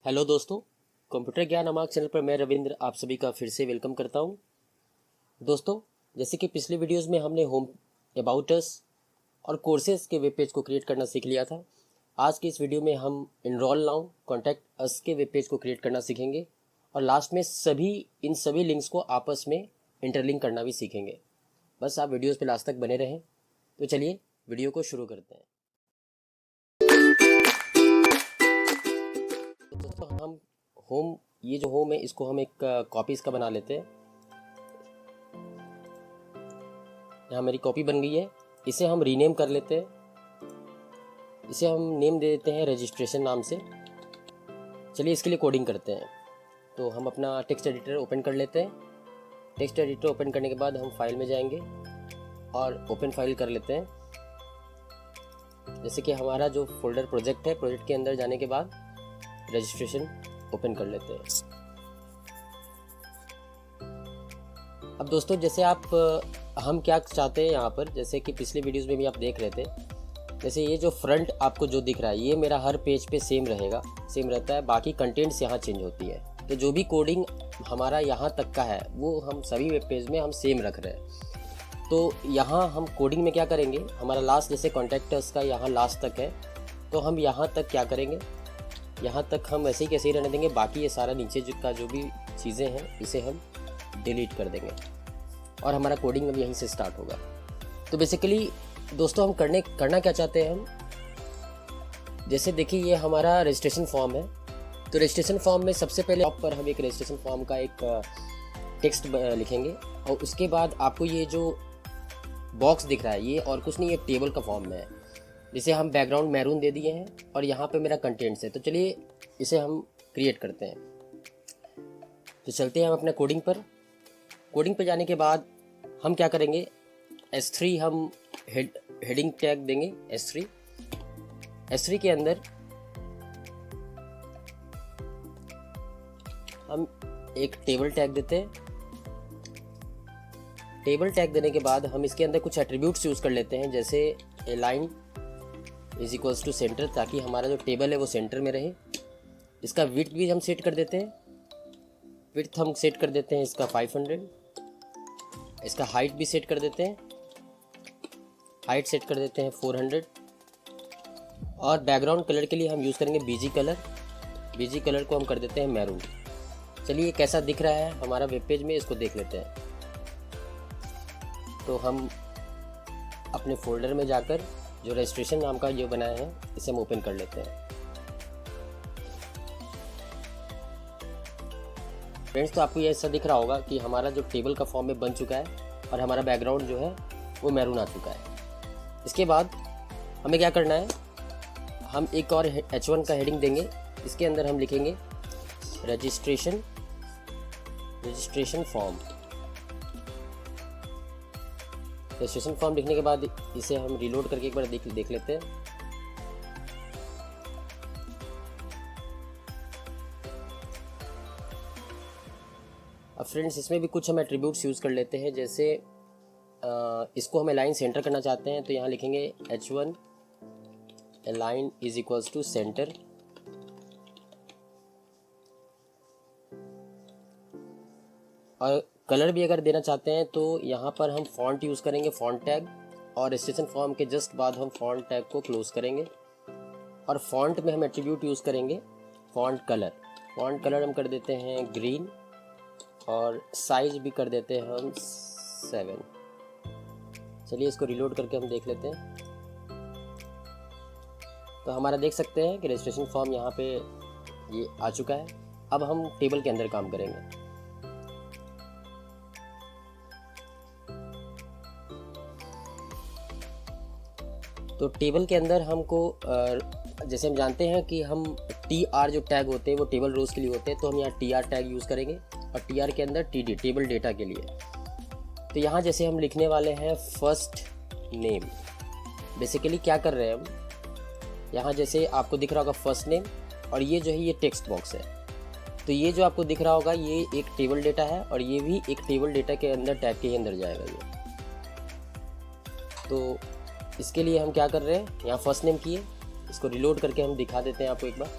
Hello दोस्तों, computer ज्ञान अमाक channel पर मैं रविंद्र आप सभी का फिर से वेलकम करता हूं। दोस्तों, जैसे कि पिछले वीडियोस में हमने होम, अबाउट अस और कोर्सेज के वेब पेज को क्रिएट करना सीख लिया था। आज की इस वीडियो में हम इनरोल नाउ, कॉन्टैक्ट अस के वेब पेज को क्रिएट करना सीखेंगे और लास्ट में इन सभी लिंक्स को आपस में इंटरलिंक करना भी सीखेंगे। बस आप वीडियोज़ पर लास्ट तक बने रहें। तो चलिए वीडियो को शुरू करते हैं। दोस्तों, हम होम, ये जो होम है इसको हम एक कॉपी इसका बना लेते हैं। यहाँ मेरी कॉपी बन गई है। इसे हम रीनेम कर लेते हैं। इसे हम नेम दे देते हैं रजिस्ट्रेशन नाम से। चलिए इसके लिए कोडिंग करते हैं। तो हम अपना टेक्स्ट एडिटर ओपन कर लेते हैं। टेक्स्ट एडिटर ओपन करने के बाद हम फाइल में जाएंगे और ओपन फाइल कर लेते हैं। जैसे कि हमारा जो फोल्डर प्रोजेक्ट है, प्रोजेक्ट के अंदर जाने के बाद रजिस्ट्रेशन ओपन कर लेते हैं। अब दोस्तों, जैसे हम क्या चाहते हैं यहाँ पर, जैसे कि पिछले वीडियोस में भी आप देख रहे थे, जैसे ये जो फ्रंट आपको जो दिख रहा है ये मेरा हर पेज पे सेम रहता है। बाकी कंटेंट्स यहाँ चेंज होती है। तो जो भी कोडिंग हमारा यहाँ तक का है वो हम सभी वेब पेज में हम सेम रख रहे हैं। तो यहाँ हम कोडिंग में क्या करेंगे, हमारा लास्ट जैसे कॉन्टैक्ट अस का यहाँ लास्ट तक है, तो हम यहाँ तक क्या करेंगे, यहाँ तक हम ऐसे ही कैसे ही रहने देंगे। बाकी ये सारा नीचे का जो भी चीज़ें हैं इसे हम डिलीट कर देंगे और हमारा कोडिंग अब यहीं से स्टार्ट होगा। तो बेसिकली दोस्तों, हम करना क्या चाहते हैं हम, जैसे देखिए ये हमारा रजिस्ट्रेशन फॉर्म है। तो रजिस्ट्रेशन फॉर्म में सबसे पहले टॉप पर हम एक रजिस्ट्रेशन फॉर्म का एक टेक्स्ट लिखेंगे और उसके बाद आपको ये जो बॉक्स दिख रहा है ये और कुछ नहीं, ये टेबल का फॉर्म में है। जिसे हम बैकग्राउंड मैरून दे दिए हैं और यहाँ पे मेरा कंटेंट्स है। तो चलिए इसे हम क्रिएट करते हैं। तो चलते हैं हम अपने कोडिंग पर। कोडिंग पर जाने के बाद हम क्या करेंगे, S3 हम हेडिंग टैग देंगे। S3 के अंदर हम एक टेबल टैग देते हैं। टेबल टैग देने के बाद हम इसके अंदर कुछ एट्रीब्यूट्स यूज़ कर लेते हैं, जैसे align is equals to centre, ताकि हमारा जो टेबल है वो सेंटर में रहे। इसका विड्थ भी हम सेट कर देते हैं। विड्थ हम सेट कर देते हैं इसका 500। इसका हाइट भी सेट कर देते हैं। हाइट सेट कर देते हैं 400। और बैकग्राउंड कलर के लिए हम यूज़ करेंगे बीजी कलर। बीजी कलर को हम कर देते हैं मैरून। चलिए कैसा दिख रहा है हमारा वेब पेज में, इसको देख लेते हैं। तो हम अपने फोल्डर में जाकर जो रजिस्ट्रेशन नाम का जो बनाया है इसे हम ओपन कर लेते हैं। फ्रेंड्स, तो आपको ये ऐसा दिख रहा होगा कि हमारा जो टेबल का फॉर्म में बन चुका है और हमारा बैकग्राउंड जो है वो मैरून आ चुका है। इसके बाद हमें क्या करना है, हम एक और H1 का हेडिंग देंगे। इसके अंदर हम लिखेंगे रजिस्ट्रेशन फॉर्म। रजिस्ट्रेशन फॉर्म लिखने के बाद इसे हम रीलोड करके एक बार देख लेते हैं। अब फ्रेंड्स, इसमें भी कुछ हम एट्रीब्यूट्स यूज़ कर लेते हैं। जैसे इसको हम अलाइन सेंटर करना चाहते हैं, तो यहाँ लिखेंगे H1 align is equals to centre. और कलर भी अगर देना चाहते हैं तो यहाँ पर हम फॉन्ट यूज़ करेंगे, फॉन्ट टैग, और रजिस्ट्रेशन फॉर्म के जस्ट बाद हम फॉन्ट टैग को क्लोज करेंगे। और फॉन्ट में हम एट्रीब्यूट यूज़ करेंगे फॉन्ट कलर। फॉन्ट कलर हम कर देते हैं ग्रीन और साइज भी कर देते हैं हम 7। चलिए इसको रिलोड करके हम देख लेते हैं। तो हमारा देख सकते हैं कि रजिस्ट्रेशन फॉर्म यहाँ पे ये आ चुका है। अब हम टेबल के अंदर काम करेंगे। तो टेबल के अंदर हमको जैसे हम जानते हैं कि हम TR जो टैग होते हैं वो टेबल रोज के लिए होते हैं, तो हम यहाँ TR टैग यूज़ करेंगे और TR के अंदर TD टेबल डेटा के लिए। तो यहाँ जैसे हम लिखने वाले हैं फर्स्ट नेम। बेसिकली क्या कर रहे हैं हम, यहाँ जैसे आपको दिख रहा होगा फर्स्ट नेम और ये जो है ये टेक्स्ट बॉक्स है। तो ये जो आपको दिख रहा होगा ये एक टेबल डेटा है और ये भी एक टेबल डेटा के अंदर टैग के ही अंदर जाएगा ये। तो इसके लिए हम क्या कर रहे हैं, यहाँ फर्स्ट नेम किए, इसको रिलोड करके हम दिखा देते हैं आपको एक बार।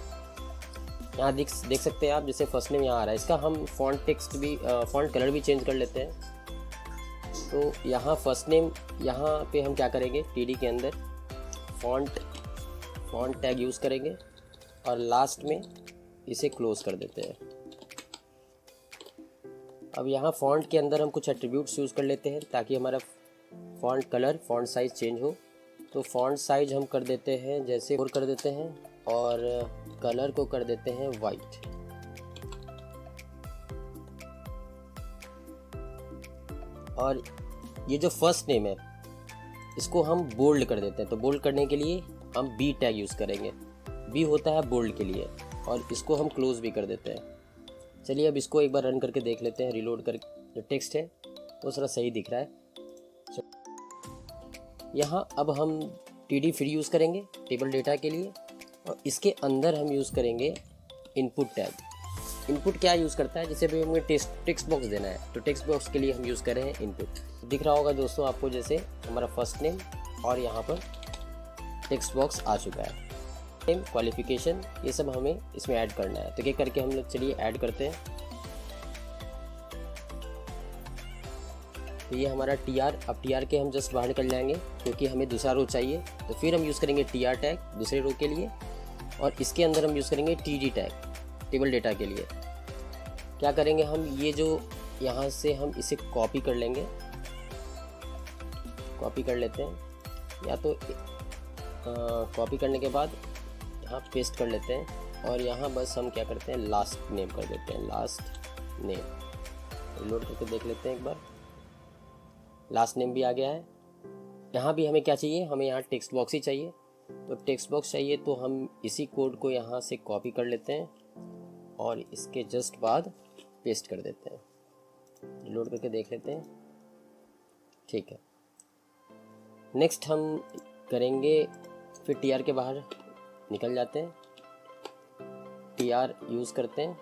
यहाँ देख सकते हैं आप, जैसे फर्स्ट नेम यहाँ आ रहा है, इसका हम फॉन्ट टेक्स्ट भी फॉन्ट कलर भी चेंज कर लेते हैं। तो यहाँ फर्स्ट नेम, यहाँ पे हम क्या करेंगे, टीडी के अंदर फॉन्ट टैग यूज़ करेंगे और लास्ट में इसे क्लोज कर देते हैं। अब यहाँ फॉन्ट के अंदर हम कुछ एट्रीब्यूट्स यूज़ कर लेते हैं ताकि हमारा font colour, font size change हो। तो फॉन्ट साइज हम कर देते हैं जैसे 4 कर देते हैं और कलर को कर देते हैं वाइट। और ये जो फर्स्ट नेम है इसको हम बोल्ड कर देते हैं। तो बोल्ड करने के लिए हम बी टैग यूज़ करेंगे, बी होता है बोल्ड के लिए, और इसको हम क्लोज भी कर देते हैं। चलिए अब इसको एक बार रन करके देख लेते हैं। रिलोड कर, जो टेक्स्ट है वो सारा सही दिख रहा है। यहाँ अब हम टीडी फ्री यूज़ करेंगे टेबल डेटा के लिए, और इसके अंदर हम यूज़ करेंगे इनपुट टैग। इनपुट क्या यूज़ करता है, जैसे भी हमें टेक्स्ट बॉक्स देना है तो टेक्स्ट बॉक्स के लिए हम यूज़ कर रहे हैं इनपुट। दिख रहा होगा दोस्तों आपको, जैसे हमारा फर्स्ट नेम और यहाँ पर टेक्स्ट बॉक्स आ चुका है। नेम, क्वालिफिकेशन, ये सब हमें इसमें ऐड करना है। तो क्या करके हम लोग चलिए ऐड करते हैं। तो ये हमारा टीआर, अब टीआर के हम जस्ट बाहर निकल जाएंगे क्योंकि हमें दूसरा रो चाहिए। तो फिर हम यूज़ करेंगे टीआर टैग दूसरे रो के लिए, और इसके अंदर हम यूज़ करेंगे टीडी टैग टेबल डेटा के लिए। क्या करेंगे हम, ये जो यहाँ से हम इसे कॉपी कर लेंगे, कॉपी कर लेते हैं, या तो कॉपी करने के बाद यहाँ पेस्ट कर लेते हैं, और यहाँ बस हम क्या करते हैं, लास्ट नेम कर देते हैं, लास्ट नेम। लोड करके देख लेते हैं एक बार, लास्ट नेम भी आ गया है। यहाँ भी हमें क्या चाहिए, हमें यहाँ टेक्स्ट बॉक्स ही चाहिए। तो टेक्स्ट बॉक्स चाहिए तो हम इसी कोड को यहाँ से कॉपी कर लेते हैं और इसके जस्ट बाद पेस्ट कर देते हैं। लोड करके देख लेते हैं, ठीक है। नेक्स्ट हम करेंगे, फिर टीआर के बाहर निकल जाते हैं, टीआर यूज़ करते हैं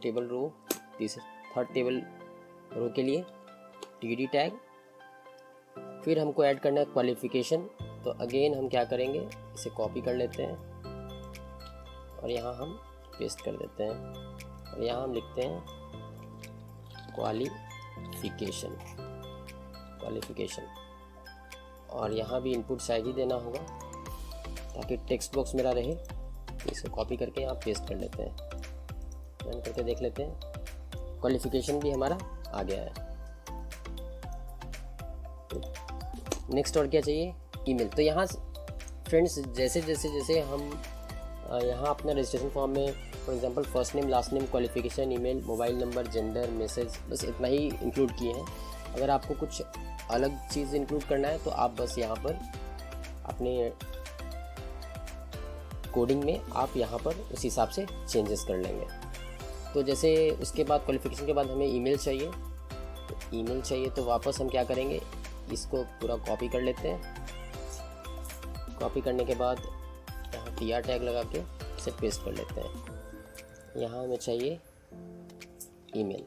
table row, third table row के लिए टीडी टैग। फिर हमको ऐड करना है क्वालिफिकेशन। तो अगेन हम क्या करेंगे, इसे कॉपी कर लेते हैं और यहाँ हम पेस्ट कर देते हैं, और यहाँ हम लिखते हैं क्वालिफिकेशन, और यहाँ भी इनपुट साइज ही देना होगा ताकि टेक्स्ट बॉक्स मेरा रहे। तो इसे कॉपी करके यहाँ पेस्ट कर लेते हैं, रन करके देख लेते हैं। क्वालिफिकेशन भी हमारा आ गया है। नेक्स्ट और क्या चाहिए, ईमेल। तो यहाँ फ्रेंड्स जैसे हम यहाँ अपना रजिस्ट्रेशन फॉर्म में for example first name, last name, qualification, email, mobile number, gender, message, बस इतना ही इंक्लूड किए हैं। अगर आपको कुछ अलग चीज़ इंक्लूड करना है तो आप बस यहाँ पर अपने कोडिंग में आप यहाँ पर उस हिसाब से चेंजेस कर लेंगे। तो जैसे उसके बाद क्वालिफिकेशन के बाद हमें ईमेल चाहिए, तो ईमेल चाहिए तो वापस हम क्या करेंगे, इसको पूरा कॉपी कर लेते हैं। कॉपी करने के बाद यहाँ टीआर टैग लगा के इसे पेस्ट कर लेते हैं। यहाँ हमें चाहिए ईमेल।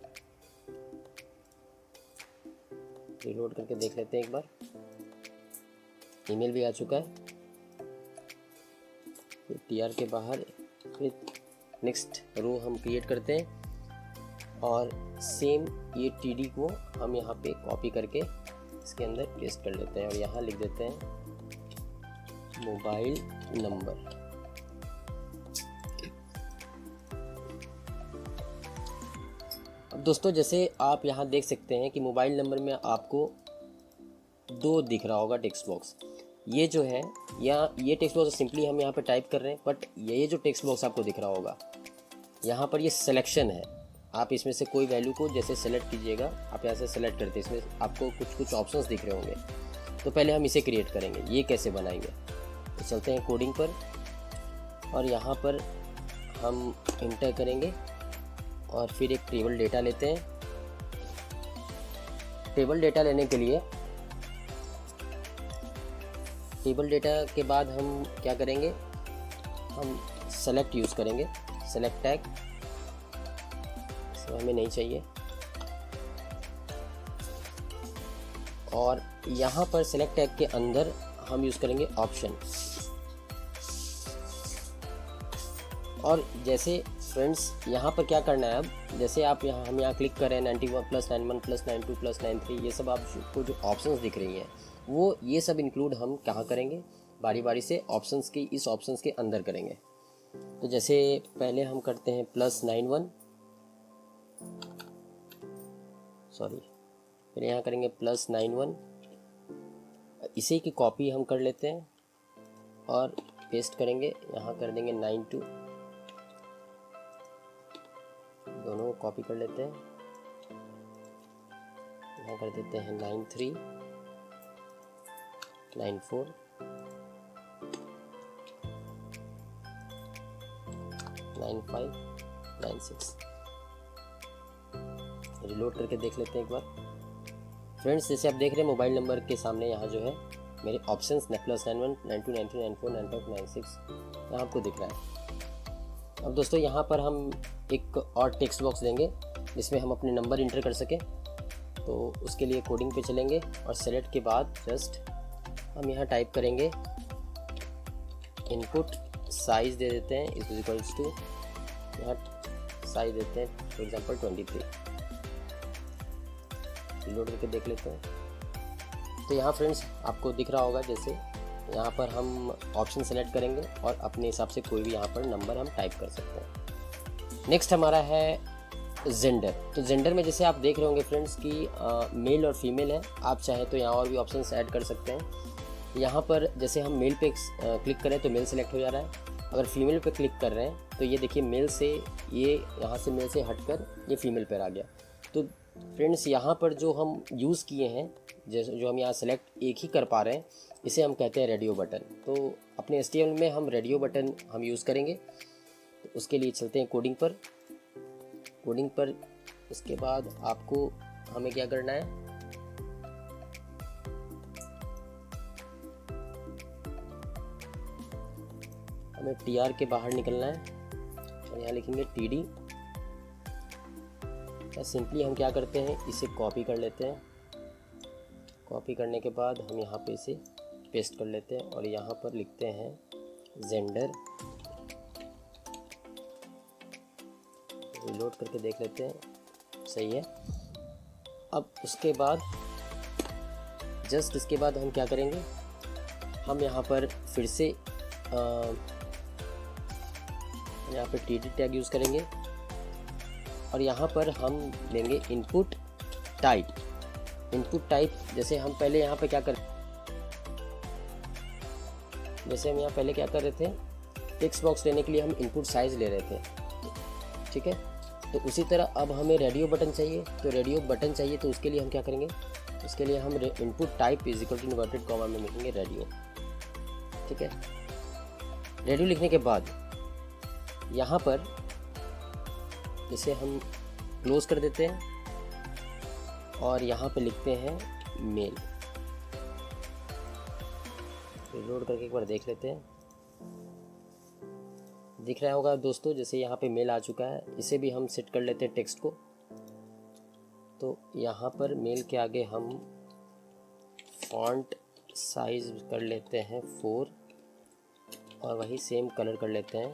रिलोड करके देख लेते हैं एक बार, ईमेल भी आ चुका है। फिर टीआर के बाहर फिर नेक्स्ट रो हम क्रिएट करते हैं और सेम ये टीडी को हम यहाँ पे कॉपी करके इसके अंदर पेस्ट कर लेते हैं, और यहाँ लिख देते हैं मोबाइल नंबर। अब दोस्तों जैसे आप यहाँ देख सकते हैं कि मोबाइल नंबर में आपको 2 दिख रहा होगा टेक्स्ट बॉक्स। ये जो है ये टेक्स्ट बॉक्स सिंपली हम यहाँ पे टाइप कर रहे हैं, बट ये जो टेक्स्ट बॉक्स आपको दिख रहा होगा यहाँ पर ये सिलेक्शन है। आप इसमें से कोई वैल्यू को जैसे सेलेक्ट कीजिएगा, आप यहाँ से सेलेक्ट करते हैं, इसमें आपको कुछ ऑप्शंस दिख रहे होंगे। तो पहले हम इसे क्रिएट करेंगे, ये कैसे बनाएंगे। तो चलते हैं कोडिंग पर, और यहाँ पर हम इंटर करेंगे और फिर एक टेबल डेटा लेते हैं। टेबल डेटा लेने के लिए टेबल डेटा के बाद हम क्या करेंगे, हम सेलेक्ट यूज़ करेंगे, सेलेक्ट टैग, इसमें हमें नहीं चाहिए। और यहाँ पर सेलेक्ट टैग के अंदर हम यूज़ करेंगे ऑप्शन, और जैसे फ्रेंड्स यहाँ पर क्या करना है, अब जैसे आप यहाँ हम यहाँ क्लिक करें 91 + 91 + 92 + 93, ये सब आपको जो ऑप्शंस दिख रही हैं वो ये सब इंक्लूड हम कहाँ करेंगे, बारी बारी से ऑप्शंस की इस ऑप्शंस के अंदर करेंगे। तो जैसे पहले हम करते हैं +91, सॉरी फिर यहाँ करेंगे +91, इसी की कॉपी हम कर लेते हैं और पेस्ट करेंगे, यहाँ कर देंगे 92, दोनों को कॉपी कर लेते हैं, यहाँ कर देते हैं 93, 94, 95, 96। रिलोड करके देख लेते हैं एक बार। फ्रेंड्स जैसे आप देख रहे हैं मोबाइल नंबर के सामने यहाँ जो है मेरे ऑप्शंस +91, 92, 93, 94, 95, 96 यहाँ आपको दिख रहा है। अब दोस्तों यहाँ पर हम एक और टेक्स्ट बॉक्स देंगे जिसमें हम अपने नंबर इंटर कर सकें। तो उसके लिए कोडिंग पे चलेंगे और सेलेक्ट के बाद जस्ट हम यहाँ टाइप करेंगे इनपुट साइज़ दे देते हैं =, यहाँ साइज देते हैं फॉर एग्जांपल 23। लोड करके देख लेते हैं। तो यहाँ फ्रेंड्स आपको दिख रहा होगा, जैसे यहाँ पर हम ऑप्शन सेलेक्ट करेंगे और अपने हिसाब से कोई भी यहाँ पर नंबर हम टाइप कर सकते हैं। नेक्स्ट हमारा है जेंडर। तो जेंडर में जैसे आप देख रहे होंगे फ्रेंड्स कि मेल और फीमेल है, आप चाहें तो यहाँ और भी ऑप्शंस ऐड कर सकते हैं। यहाँ पर जैसे हम मेल पे क्लिक करें तो मेल सेलेक्ट हो जा रहा है, अगर फीमेल पे क्लिक कर रहे हैं तो ये देखिए मेल से ये यहाँ से मेल से हटकर ये फीमेल पर आ गया। तो फ्रेंड्स यहाँ पर जो हम यूज़ किए हैं, जैसे जो हम यहाँ सेलेक्ट एक ही कर पा रहे हैं, इसे हम कहते हैं रेडियो बटन। तो अपने HTML में हम रेडियो बटन हम यूज़ करेंगे। तो उसके लिए चलते हैं कोडिंग पर। उसके बाद आपको हमें क्या करना है, हमें TR के बाहर निकलना है और यहाँ लिखेंगे TD। सिंपली हम क्या करते हैं, इसे कॉपी कर लेते हैं। कॉपी करने के बाद हम यहाँ पे इसे पेस्ट कर लेते हैं और यहाँ पर लिखते हैं जेंडर। रिलोड करके देख लेते हैं, सही है। अब उसके बाद जस्ट इसके बाद हम क्या करेंगे, हम यहाँ पर फिर से यहाँ पर TD टैग यूज़ करेंगे और यहाँ पर हम लेंगे इनपुट टाइप। जैसे हम पहले यहाँ पे क्या कर रहे थे, टेक्स्ट बॉक्स लेने के लिए हम इनपुट साइज़ ले रहे थे, ठीक है। तो उसी तरह अब हमें रेडियो बटन चाहिए। तो उसके लिए हम क्या करेंगे, उसके लिए हम इनपुट टाइप इनवर्टेड कॉमा में लिखेंगे रेडियो, ठीक है। रेडियो लिखने के बाद यहाँ पर इसे हम क्लोज कर देते हैं और यहाँ पे लिखते हैं मेल। रिलोड करके एक बार देख लेते हैं, दिख रहा होगा दोस्तों, जैसे यहाँ पे मेल आ चुका है। इसे भी हम सेट कर लेते हैं टेक्स्ट को। तो यहाँ पर मेल के आगे हम फॉन्ट साइज कर लेते हैं 4 और वही सेम कलर कर लेते हैं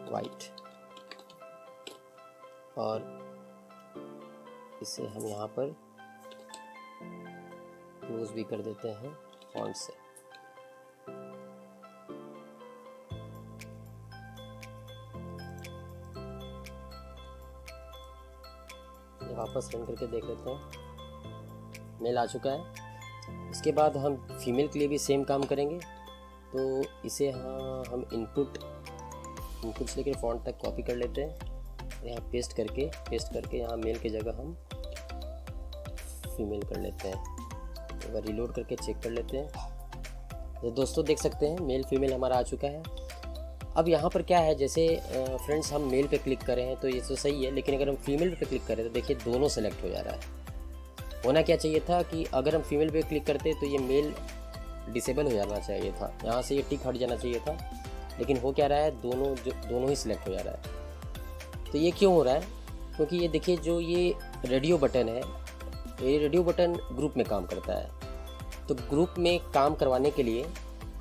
वाइट, और इसे हम यहाँ पर क्लोज भी कर देते हैं फॉन्ट से। वापस रन करके देख लेते हैं, मेल आ चुका है। इसके बाद हम फीमेल के लिए भी सेम काम करेंगे। तो इसे हम इनपुट से लेकर फॉन्ट तक कॉपी कर लेते हैं, यहाँ पेस्ट करके यहाँ मेल की जगह हम फीमेल कर लेते हैं। एक बार रिलोड करके चेक कर लेते हैं। तो दोस्तों देख सकते हैं मेल फीमेल हमारा आ चुका है। अब यहाँ पर क्या है, जैसे फ्रेंड्स हम मेल पे क्लिक कर रहे हैं तो ये तो सही है, लेकिन अगर हम फीमेल पे क्लिक करें तो देखिए दोनों सेलेक्ट हो जा रहा है। होना क्या चाहिए था कि अगर हम फीमेल पे क्लिक करते तो ये मेल डिसेबल हो जाना चाहिए था, यहाँ से ये टिक हट जाना चाहिए था, लेकिन हो क्या रहा है, दोनों ही सिलेक्ट हो जा रहा है। तो ये क्यों हो रहा है, क्योंकि ये देखिए जो ये रेडियो बटन है, ये रेडियो बटन ग्रुप में काम करता है। तो ग्रुप में काम करवाने के लिए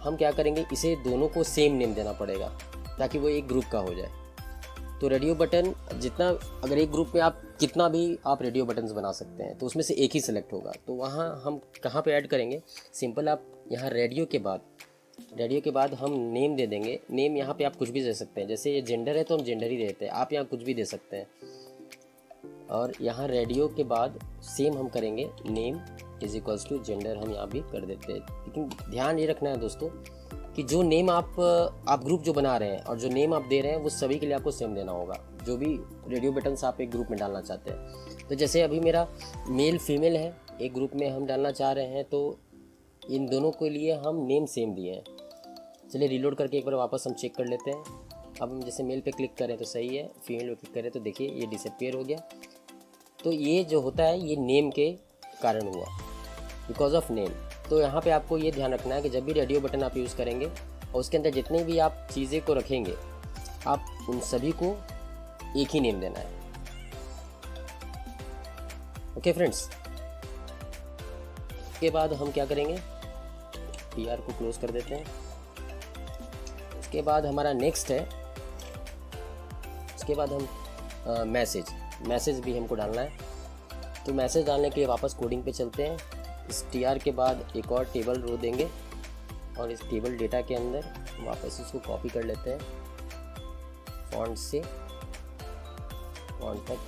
हम क्या करेंगे, इसे दोनों को सेम नेम देना पड़ेगा ताकि वो एक ग्रुप का हो जाए। तो रेडियो बटन जितना, अगर एक ग्रुप में आप कितना भी आप रेडियो बटन्स बना सकते हैं तो उसमें से एक ही सिलेक्ट होगा। तो वहाँ हम कहाँ पे ऐड करेंगे, सिंपल आप यहाँ रेडियो के बाद हम नेम दे देंगे। नेम यहाँ पे आप कुछ भी दे सकते हैं, जैसे ये जेंडर है तो हम जेंडर ही देते हैं, आप यहाँ कुछ भी दे सकते हैं। और यहाँ रेडियो के बाद सेम हम करेंगे, name is equals to gender हम यहाँ भी कर देते हैं। लेकिन ध्यान ये रखना है दोस्तों कि जो नेम आप ग्रुप जो बना रहे हैं और जो नेम आप दे रहे हैं वो सभी के लिए आपको सेम देना होगा, जो भी रेडियो बटन्स आप एक ग्रुप में डालना चाहते हैं। तो जैसे अभी मेरा मेल फीमेल है, एक ग्रुप में हम डालना चाह रहे हैं, तो इन दोनों के लिए हम नेम सेम दिए हैं। चलिए रीलोड करके एक बार वापस हम चेक कर लेते हैं। अब हम जैसे मेल पे क्लिक करें तो सही है, फीमेल पे क्लिक करें तो देखिए ये डिसअपीयर हो गया। तो ये जो होता है ये नेम के कारण हुआ, बिकॉज ऑफ नेम। तो यहाँ पे आपको ये ध्यान रखना है कि जब भी रेडियो बटन आप यूज़ करेंगे और उसके अंदर जितने भी आप चीज़ें को रखेंगे, आप उन सभी को एक ही नेम देना है। ओके फ्रेंड्स, उसके बाद हम क्या करेंगे, PR को क्लोज कर देते हैं। उसके बाद हमारा नेक्स्ट है, उसके बाद हम मैसेज भी हमको डालना है। तो मैसेज डालने के लिए वापस कोडिंग पे चलते हैं। इस TR के बाद एक और टेबल रो देंगे और इस टेबल डेटा के अंदर वापस इसको कॉपी कर लेते हैं, फॉन्ट से फॉन्ट तक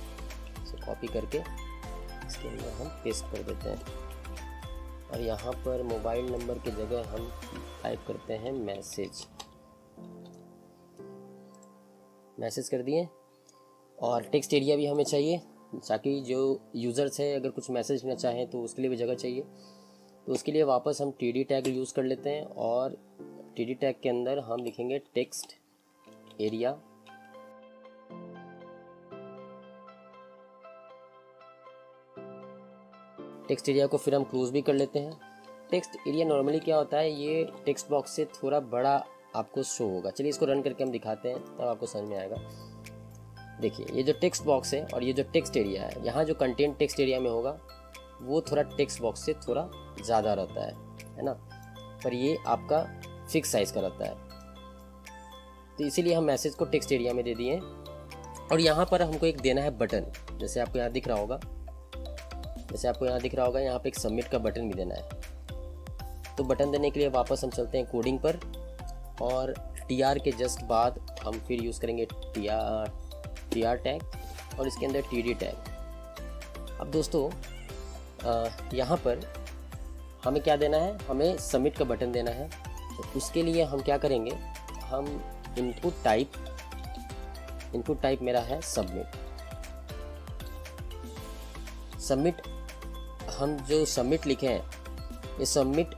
इसे कॉपी करके इसके अंदर हम पेस्ट कर देते हैं। और यहाँ पर मोबाइल नंबर की जगह हम टाइप करते हैं मैसेज कर दिए। और टेक्स्ट एरिया भी हमें चाहिए, ताकि जो यूज़र्स है अगर कुछ मैसेज ना चाहें तो उसके लिए भी जगह चाहिए। तो उसके लिए वापस हम TD टैग यूज़ कर लेते हैं और TD टैग के अंदर हम लिखेंगे टेक्स्ट एरिया। टेक्स्ट एरिया को फिर हम क्लोज भी कर लेते हैं। टेक्स्ट एरिया नॉर्मली क्या होता है, ये टेक्स्ट बॉक्स से थोड़ा बड़ा आपको शो होगा। चलिए इसको रन करके हम दिखाते हैं, तब आपको समझ में आएगा। देखिए ये जो टेक्स्ट बॉक्स है और ये जो टेक्स्ट एरिया है, यहाँ जो कंटेंट टेक्स्ट एरिया में होगा वो थोड़ा टेक्स्ट बॉक्स से थोड़ा ज़्यादा रहता है ना, पर ये आपका फिक्स साइज़ का रहता है। तो इसीलिए हम मैसेज को टेक्स्ट एरिया में दे दिए। और यहाँ पर हमको एक देना है बटन, जैसे आपको यहाँ दिख रहा होगा, यहाँ पे एक सबमिट का बटन भी देना है। तो बटन देने के लिए वापस हम चलते हैं कोडिंग पर और TR के जस्ट बाद हम फिर यूज़ करेंगे TR टैग और इसके अंदर TD टैग। अब दोस्तों यहाँ पर हमें क्या देना है, हमें सबमिट का बटन देना है। तो उसके लिए हम क्या करेंगे, हम इनपुट टाइप मेरा है सबमिट। हम जो सबमिट लिखे हैं, ये सबमिट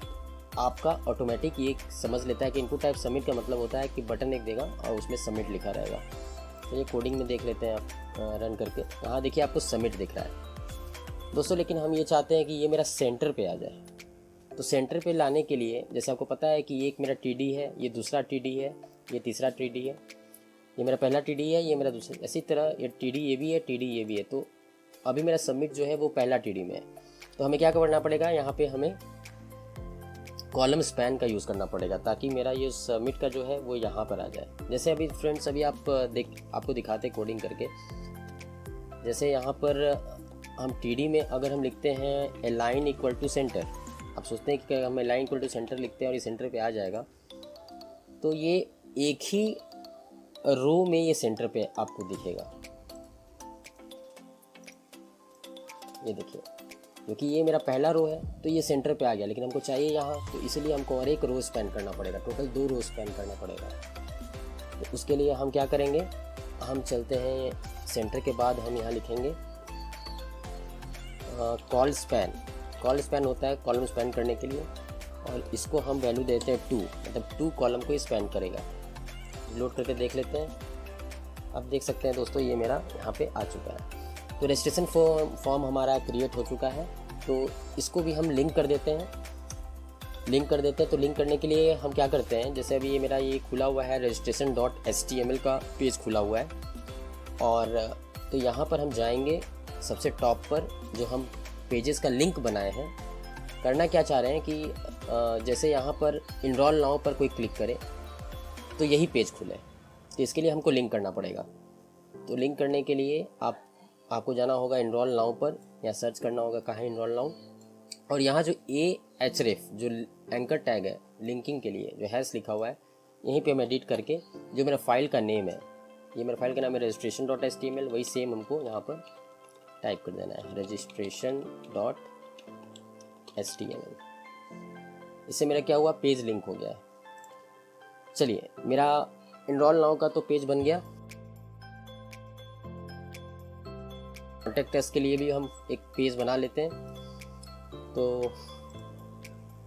आपका ऑटोमेटिक ये समझ लेता है कि इनपुट टाइप सबमिट का मतलब होता है कि बटन एक देगा और उसमें सबमिट लिखा रहेगा। तो ये कोडिंग में देख लेते हैं आप रन करके। यहाँ देखिए आपको सबमिट दिख रहा है दोस्तों, लेकिन हम ये चाहते हैं कि ये मेरा सेंटर पे आ जाए। तो सेंटर पे लाने के लिए, जैसे आपको पता है कि ये एक मेरा TD है, ये दूसरा TD है, ये तीसरा TD है, ये मेरा पहला TD है, ये मेरा दूसरा, इसी तरह ये TD ये भी है, TD ये भी है। तो अभी मेरा सबमिट जो है वो पहला TD में है। तो हमें क्या करना पड़ेगा, यहाँ पे हमें कॉलम स्पैन का यूज़ करना पड़ेगा ताकि मेरा ये सबमिट का जो है वो यहाँ पर आ जाए। जैसे अभी फ्रेंड्स अभी आपको दिखाते कोडिंग करके। जैसे यहाँ पर हम TD में अगर हम लिखते हैं अलाइन इक्वल टू सेंटर, आप सोचते हैं कि हम अलाइन इक्वल टू सेंटर लिखते हैं और ये सेंटर पे आ जाएगा, तो ये एक ही रो में ये सेंटर पे आपको दिखेगा। ये देखिए, क्योंकि ये मेरा पहला रो है तो ये सेंटर पे आ गया, लेकिन हमको चाहिए यहाँ, तो इसलिए हमको और एक रो स्पैन करना पड़ेगा, टोटल 2 रो स्पैन करना पड़ेगा। तो उसके लिए हम क्या करेंगे, हम चलते हैं सेंटर के बाद हम यहाँ लिखेंगे कॉल स्पैन होता है कॉलम स्पैन करने के लिए, और इसको हम वैल्यू देते हैं 2, मतलब 2 कॉलम को स्पैन करेगा। लोड करके देख लेते हैं। अब देख सकते हैं दोस्तों ये मेरा यहाँ पे आ चुका है। तो रजिस्ट्रेशन फॉर्म हमारा क्रिएट हो चुका है। तो इसको भी हम लिंक कर देते हैं। तो लिंक करने के लिए हम क्या करते हैं, जैसे अभी ये मेरा ये खुला हुआ है registration.html का पेज खुला हुआ है, और तो यहाँ पर हम जाएंगे सबसे टॉप पर जो हम पेजेस का लिंक बनाए हैं। करना क्या चाह रहे हैं कि जैसे यहाँ पर इनरोल नाउ पर कोई क्लिक करे तो यही पेज खुले, तो इसके लिए हमको लिंक करना पड़ेगा। तो लिंक करने के लिए आपको जाना होगा एनरोल नाउ पर, या सर्च करना होगा कहाँ एनरोल नाउ, और यहाँ जो AHREF जो एंकर टैग है लिंकिंग के लिए जो हैश लिखा हुआ है, यहीं पे हम एडिट करके जो मेरा फाइल का नेम है, ये मेरा फाइल का नाम है registration.html, वही सेम हमको यहाँ पर टाइप कर देना है registration.html। इससे मेरा क्या हुआ, पेज लिंक हो गया है। चलिए मेरा एनरोल नाउ का तो पेज बन गया। कॉन्टैक्ट अस के लिए भी हम एक पेज बना लेते हैं। तो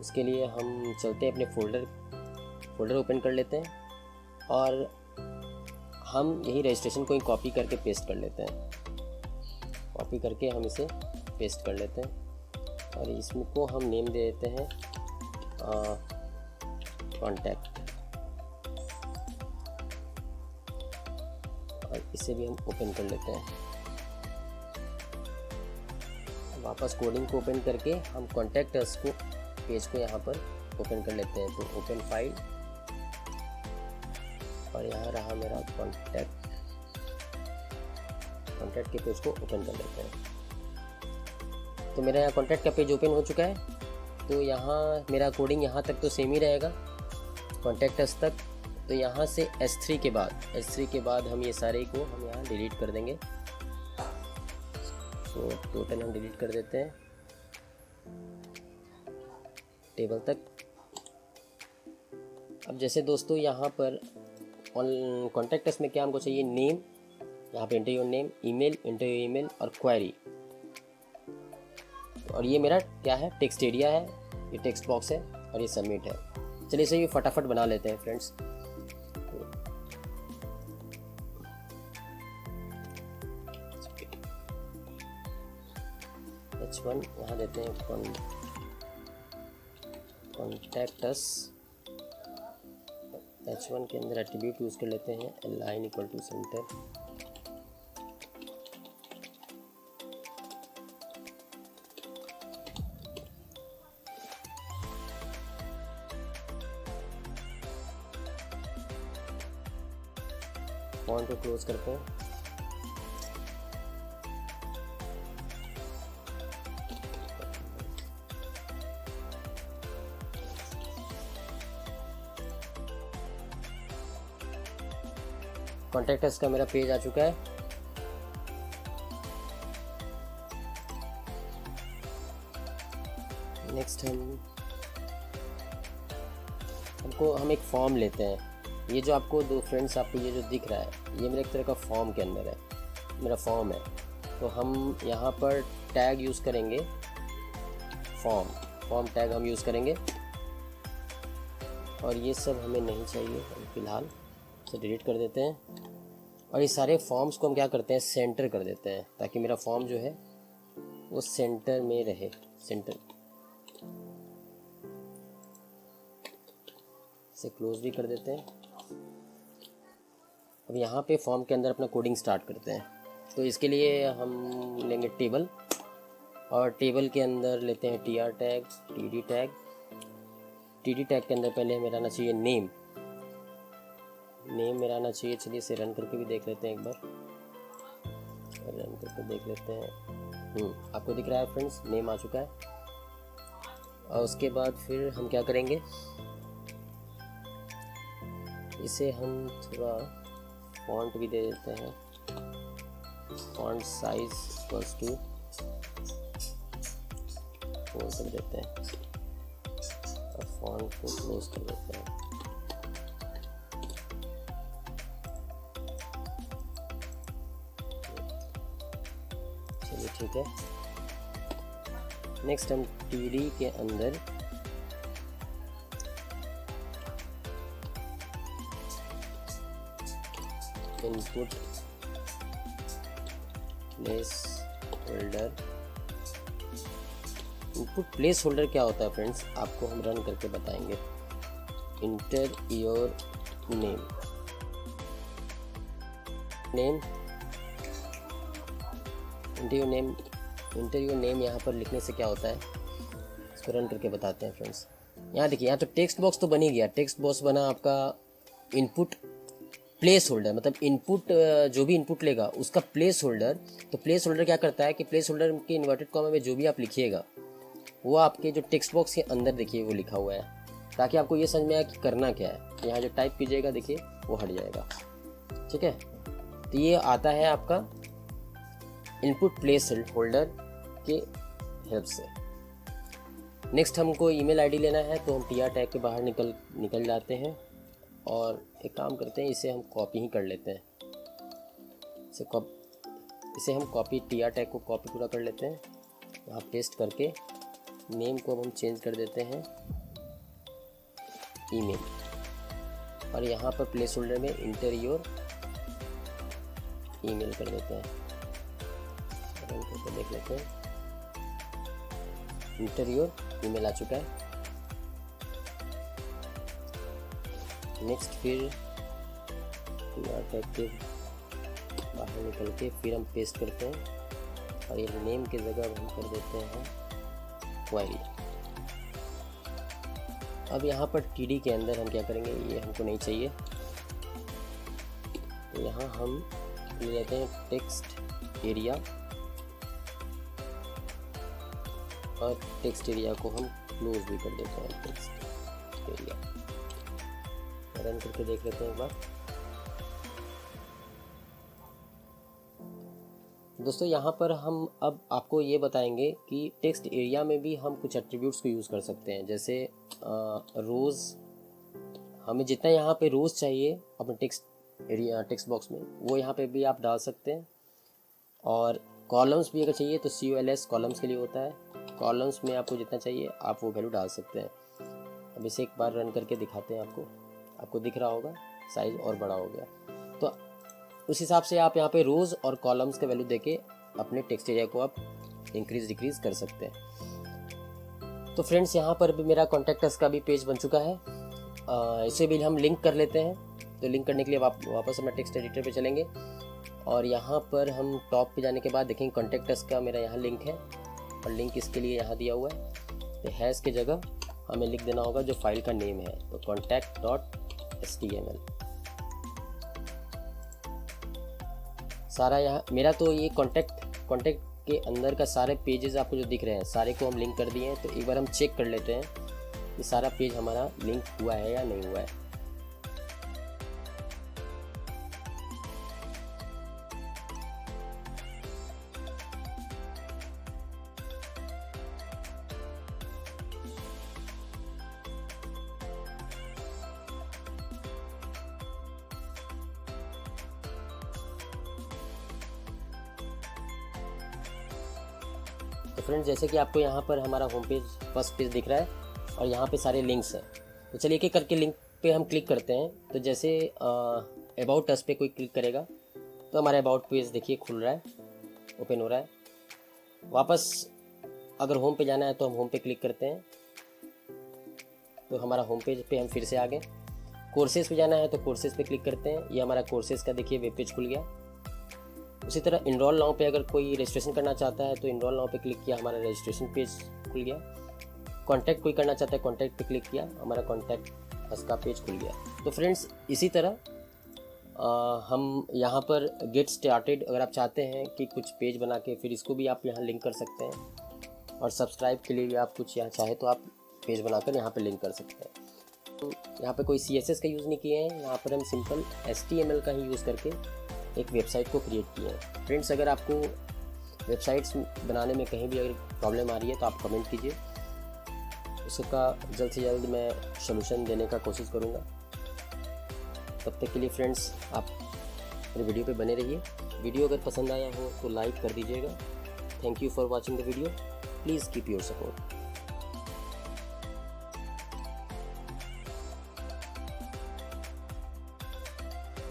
इसके लिए हम चलते हैं अपने फोल्डर ओपन कर लेते हैं और हम यही रजिस्ट्रेशन को ही कॉपी करके पेस्ट कर लेते हैं। कॉपी करके हम इसे पेस्ट कर लेते हैं और इसमें को हम नेम दे देते हैं कॉन्टैक्ट, और इसे भी हम ओपन कर लेते हैं। वापस कोडिंग को ओपन करके हम कॉन्टैक्ट अस को पेज को यहाँ पर ओपन कर लेते हैं। तो ओपन फाइल, और यहाँ रहा मेरा कॉन्टैक्ट के पेज को ओपन कर लेते हैं। तो मेरा यहाँ कॉन्टैक्ट का पेज ओपन हो चुका है। तो यहाँ मेरा कोडिंग यहाँ तक तो सेम ही रहेगा, कॉन्टैक्ट अस तक। तो यहाँ से S3 के बाद हम ये सारे को हम यहाँ डिलीट कर देंगे। तो टोटल हम डिलीट कर देते हैं टेबल तक। अब जैसे दोस्तों यहाँ पर कॉन्टैक्ट अस में क्या हमको चाहिए, नेम, यहाँ पे एंटर योर नेम, ईमेल और क्वेरी। और ये मेरा क्या है, टेक्स्ट एरिया है, ये टेक्स्ट बॉक्स है और ये सबमिट है। चलिए इसे ये फटाफट बना लेते हैं फ्रेंड्स। H1 यहाँ देते हैं कॉन्टैक्ट अस। H1 के अंदर एट्रीब्यूट यूज़ कर लेते हैं align equal to centre. Font को क्लोज करते हैं। कॉन्टैक्ट अस का मेरा पेज आ चुका है। नेक्स्ट हम एक फॉर्म लेते हैं। ये जो आपको दो फ्रेंड्स आपको ये जो दिख रहा है, ये मेरे एक तरह का फॉर्म के अंदर है, मेरा फॉर्म है। तो हम यहाँ पर टैग यूज़ करेंगे, फॉर्म टैग हम यूज़ करेंगे। और ये सब हमें नहीं चाहिए, हम फिलहाल इसे डिलीट कर देते हैं। और ये सारे फॉर्म्स को हम क्या करते हैं, सेंटर कर देते हैं, ताकि मेरा फॉर्म जो है वो सेंटर में रहे। सेंटर से क्लोज भी कर देते हैं। अब यहाँ पे फॉर्म के अंदर अपना कोडिंग स्टार्ट करते हैं। तो इसके लिए हम लेंगे टेबल, और टेबल के अंदर लेते हैं tr टैग, td टैग के अंदर पहले मेरा आना चाहिए नेम मेरा आना चाहिए। चलिए इसे रन करके भी देख लेते हैं, एक बार रन करके देख लेते हैं। आपको दिख रहा है फ्रेंड्स, नेम आ चुका है। और उसके बाद फिर हम क्या करेंगे, इसे हम थोड़ा फॉन्ट भी दे देते हैं। फॉन्ट साइज इक्वल्स टू 4 कर देते हैं और फॉन्ट को क्लोज कर देते हैं। चलिए ठीक है। नेक्स्ट हम td के अंदर इनपुट प्लेस होल्डर क्या होता है फ्रेंड्स, आपको हम रन करके बताएंगे। इंटर योर नेम यहाँ पर लिखने से क्या होता है, इसको रन करके बताते हैं फ्रेंड्स। यहाँ देखिए, यहाँ तो टेक्स्ट बॉक्स तो बन ही गया। टेक्स्ट बॉक्स बना आपका इनपुट प्लेस होल्डर, मतलब इनपुट जो भी इनपुट लेगा उसका प्लेस होल्डर। तो प्लेस होल्डर क्या करता है कि प्लेस होल्डर के इन्वर्टेड कॉमा में जो भी आप लिखिएगा वो आपके जो टेक्स्ट बॉक्स के अंदर देखिए वो लिखा हुआ है, ताकि आपको ये समझ में आए कि करना क्या है। यहाँ जो टाइप कीजिएगा देखिए वो हट जाएगा, ठीक है। तो ये आता है आपका इनपुट प्लेस होल्डर के हेल्प से। नेक्स्ट हमको ईमेल आईडी लेना है, तो हम टीआर टैग के बाहर निकल जाते हैं और एक काम करते हैं, इसे हम कॉपी ही कर लेते हैं। इसे हम कॉपी टीआर टैग को कॉपी पूरा कर लेते हैं, यहाँ पेस्ट करके नेम को अब हम चेंज कर देते हैं ईमेल, और यहाँ पर प्लेस होल्डर में इंटर योर ईमेल कर देते हैं। देख लेते हैं, इंटर योर ईमेल आ चुका है। नेक्स्ट फिर टैग के बाहर निकल के फिर हम पेस्ट करते हैं और ये नेम की जगह हम कर देते हैं क्वेरी। अब यहाँ पर टीडी के अंदर हम क्या करेंगे, ये हमको नहीं चाहिए, तो यहाँ हम ले लेते हैं टेक्स्ट एरिया, और टेक्स्ट एरिया को हम क्लोज भी कर देते हैं। टेक्स्ट एरिया रन करके देख लेते हैं एक बार। दोस्तों यहाँ पर हम अब आपको ये बताएंगे कि टेक्स्ट एरिया में भी हम कुछ एट्रीब्यूट्स को यूज़ कर सकते हैं, जैसे रोज़। हमें जितना यहाँ पे रोज़ चाहिए अपने टेक्स्ट बॉक्स में वो यहाँ पे भी आप डाल सकते हैं, और कॉलम्स भी अगर चाहिए तो COLS कॉलम्स के लिए होता है। कॉलम्स में आपको जितना चाहिए आप वो वैल्यू डाल सकते हैं। अब इसे एक बार रन करके दिखाते हैं आपको दिख रहा होगा साइज़ और बड़ा हो गया। तो उस हिसाब से आप यहाँ पे रोज़ और कॉलम्स के वैल्यू देके अपने टेक्स्ट एरिया को आप इंक्रीज डिक्रीज कर सकते हैं। तो फ्रेंड्स यहाँ पर भी मेरा कॉन्टैक्ट अस का भी पेज बन चुका है, इसे भी हम लिंक कर लेते हैं। तो लिंक करने के लिए वापस हम टेक्स्ट एडिटर पे चलेंगे, और यहाँ पर हम टॉप पे जाने के बाद देखेंगे कॉन्टैक्ट अस का मेरा यहाँ लिंक है, और लिंक इसके लिए यहाँ दिया हुआ है। तो हैश की जगह हमें लिख देना होगा जो फाइल का नेम है, तो contact.html। सारा यहाँ मेरा तो ये कॉन्टैक्ट के अंदर का सारे पेजेस आपको जो दिख रहे हैं सारे को हम लिंक कर दिए हैं। तो एक बार हम चेक कर लेते हैं कि सारा पेज हमारा लिंक हुआ है या नहीं हुआ है। तो फ्रेंड्स जैसे कि आपको यहाँ पर हमारा होम पेज फर्स्ट पेज दिख रहा है और यहाँ पे सारे लिंक्स हैं। तो चलिए एक एक करके लिंक पे हम क्लिक करते हैं। तो जैसे अबाउट अस पे कोई क्लिक करेगा तो हमारा अबाउट पेज देखिए खुल रहा है, ओपन हो रहा है। वापस अगर होम पे जाना है तो हम होम पे क्लिक करते हैं, तो हमारा होम पेज पे हम फिर से आ गए। कोर्सेज़ पे जाना है तो कोर्सेज़ पे क्लिक करते हैं, ये हमारा कोर्सेज़ का देखिए वेब पेज खुल गया। उसी तरह इनरोल नाउ पे अगर कोई रजिस्ट्रेशन करना चाहता है तो इनरोल नाउ पे क्लिक किया, हमारा रजिस्ट्रेशन पेज खुल गया। कॉन्टैक्ट कोई करना चाहता है, कॉन्टैक्ट पे क्लिक किया, हमारा कॉन्टैक्ट अस का पेज खुल गया। तो फ्रेंड्स इसी तरह हम यहाँ पर गेट स्टार्टेड अगर आप चाहते हैं कि कुछ पेज बना के फिर इसको भी आप यहाँ लिंक कर सकते हैं, और सब्सक्राइब के लिए भी आप कुछ यहाँ चाहे तो आप पेज बनाकर यहाँ पर लिंक कर सकते हैं। तो यहाँ पर कोई CSS का यूज़ नहीं किए हैं, यहाँ पर हम सिंपल HTML का ही यूज़ करके एक वेबसाइट को क्रिएट किया है। फ्रेंड्स अगर आपको वेबसाइट्स बनाने में कहीं भी अगर प्रॉब्लम आ रही है तो आप कमेंट कीजिए, उसका जल्द से जल्द मैं सलूशन देने का कोशिश करूँगा। तब तक के लिए फ्रेंड्स आप मेरे वीडियो पे बने रहिए। वीडियो अगर पसंद आया हो तो लाइक कर दीजिएगा। Thank you for watching the video, please keep your support.